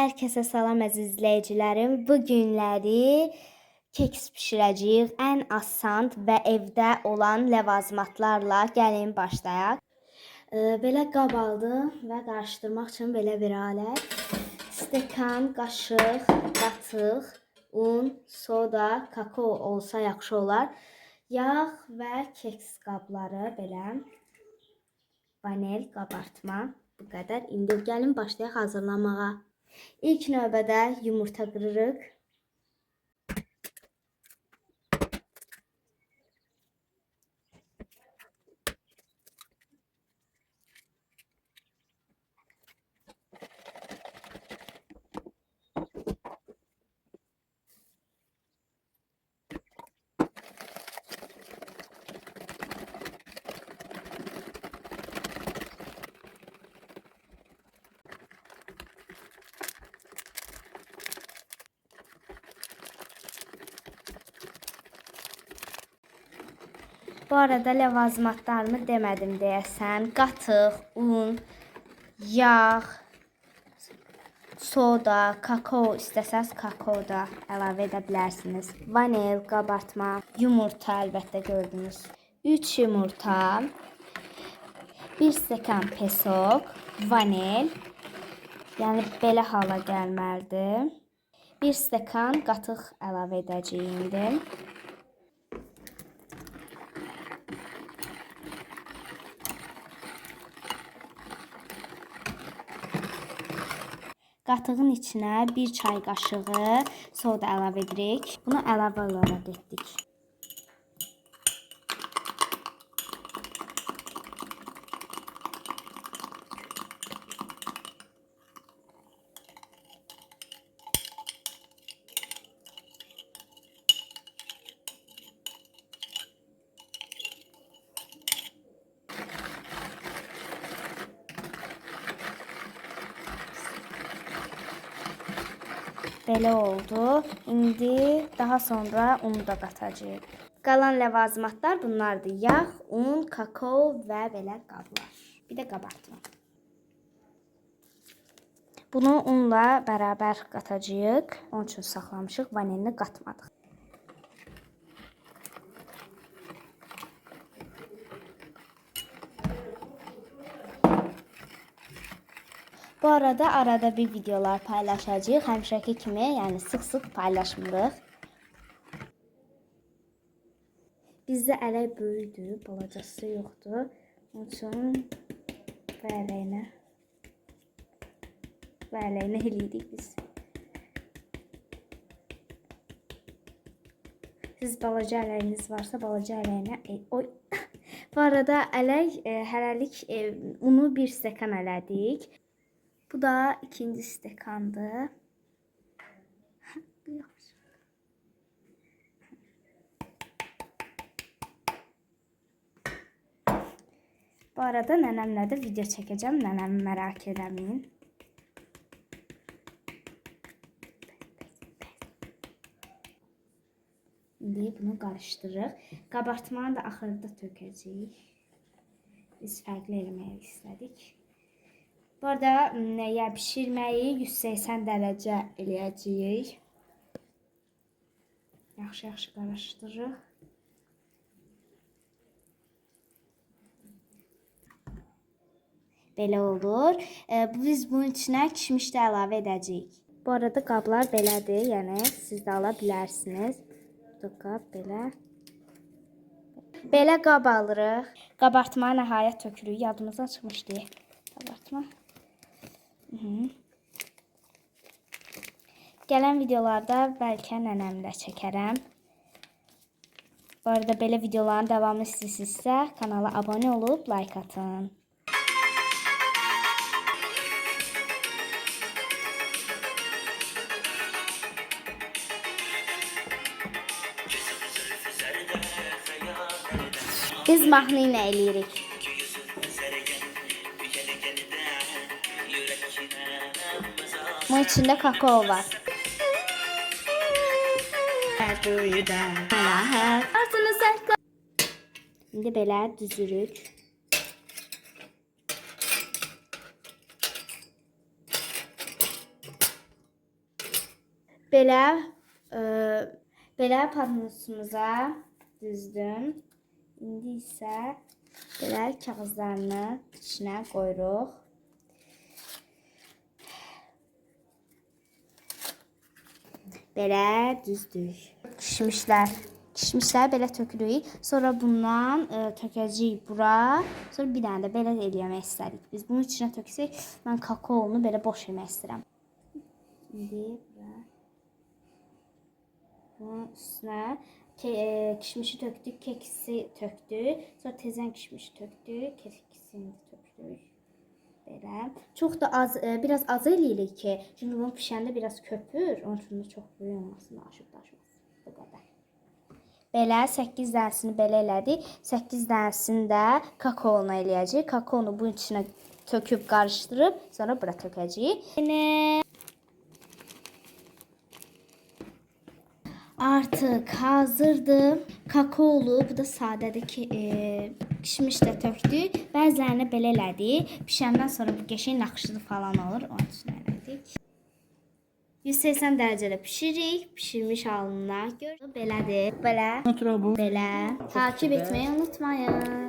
Herkese salam əziz izləyicilərim. Bu günləri keks bişirəcəyik. Ən asan və evdə olan ləvazimatlarla gəlin başlayaq. Belə qab aldım və qarışdırmaq üçün belə bir alət. Stəkan, qaşıq, qatıq, un, soda, kakao olsa yaxşı olar. Yağ və keks qabları belə. Vanil, qabartma. Bu qədər. İndi gəlin başlayaq hazırlamağa. İlk növbədə yumurta qırırıq. Bu arada ləvazimatlarımı demədim deyəsən. Qatıq, un, yağ, soda, kakao, istəsəz kakao da əlavə edə bilərsiniz. Vanil, qabartma, yumurta əlbəttə gördünüz. 3 yumurta, 1 stəkan pesok, vanil, yəni belə hala gəlməlidir. 1 stəkan qatıq əlavə edəcəyik indi. Qatığın içinə 1 çay qaşığı soda əlavə edirik. Bunu əlavə olaraq etdik. Belə oldu. İndi daha sonra unu da qatacağıq. Qalan ləvazimatlar bunlardır. Yağ, un, kakao və belə qablar. Bir də qabartma. Bunu unla bərabər qatacağıq. Onun üçün saxlamışıq. Vanilini qatmadıq. Bu arada bir videolar paylaşacağıq. Həmişəki kimi, yəni sıx-sıx paylaşmırıq. Bizdə ələk böyükdür, balacası yoxdur. Onun üçün və ələyinə eləyirik biz. Siz balaca ələyiniz varsa, balaca ələyinə... Bu arada ələk hələlik unu 1 stəkan elədik. Bu da ikinci stəkandır. Bu arada nənəmlə də video çəkəcəm. Nənəmi merak eləməyin. İndi bunu qarışdırırıq. Qabartmanı da axırda tökəcəyik. Biz fərqli eləmək istədik. Bu arada pişirməyi 180 dərəcə eləyəcəyik. Yaxşı qarışdırırıq. Belə olur. Biz bunun içinə kişmiş də əlavə edəcəyik. Bu arada qablar belədir. Yəni siz də ala bilərsiniz. Bu qab belə. Belə qab alırıq. Qabartma nəhayət tökürük. Yadımıza çıxmışdı. Qabartma. Gələn videolarda bəlkə nənəmlə çəkərəm. Bu arada belə videoların davamını istəyirsinizsə kanala abunə olub like atın. Biz mahnı ilə eləyirik. Bunun içində kakao var. İndi belə düzürük. Belə e, belə panusumuza düzdüm. İndi isə belə kağızlarını içinə qoyuruq. Belə düzdük. Kişmişlər belə tökürük. Sonra bundan tökəcəyik bura. Sonra bir dənə də belə eləmək istədik. Biz bunun içinə töksək, mən kakaonu belə boş yemək istəyirəm. İndi bura. Bunun üstünə kişmişi tökdük, keksi tökdük. Sonra tezən kişmişi tökdük, keksini tökdük. Belə. Çox da az, biraz az eləyirik ki, çünki bunu pişəndə biraz köpür, onun üçün də çox böyük olmasın, aşıb daşmasın. Bu qədər. Belə 8 dənəsini belə elədik. 8 dənəsini də kakaonu eləyəcəyik. Kakaonu bunun içinə töküb qarışdırıb, sonra bura tökəcəyik. Artıq hazırdır. Kakaolu, bu da sadədir ki, kişmiş də tökdük. Bəzilərini belə elədik. Pişəndən sonra bu qəşəng naxışlı falan olur. Onun üçün elədik. 180 dərəcədə pişiririk. Pişirmiş halına görə belədir. Belə. Belə. Takip etməyi unutmayın.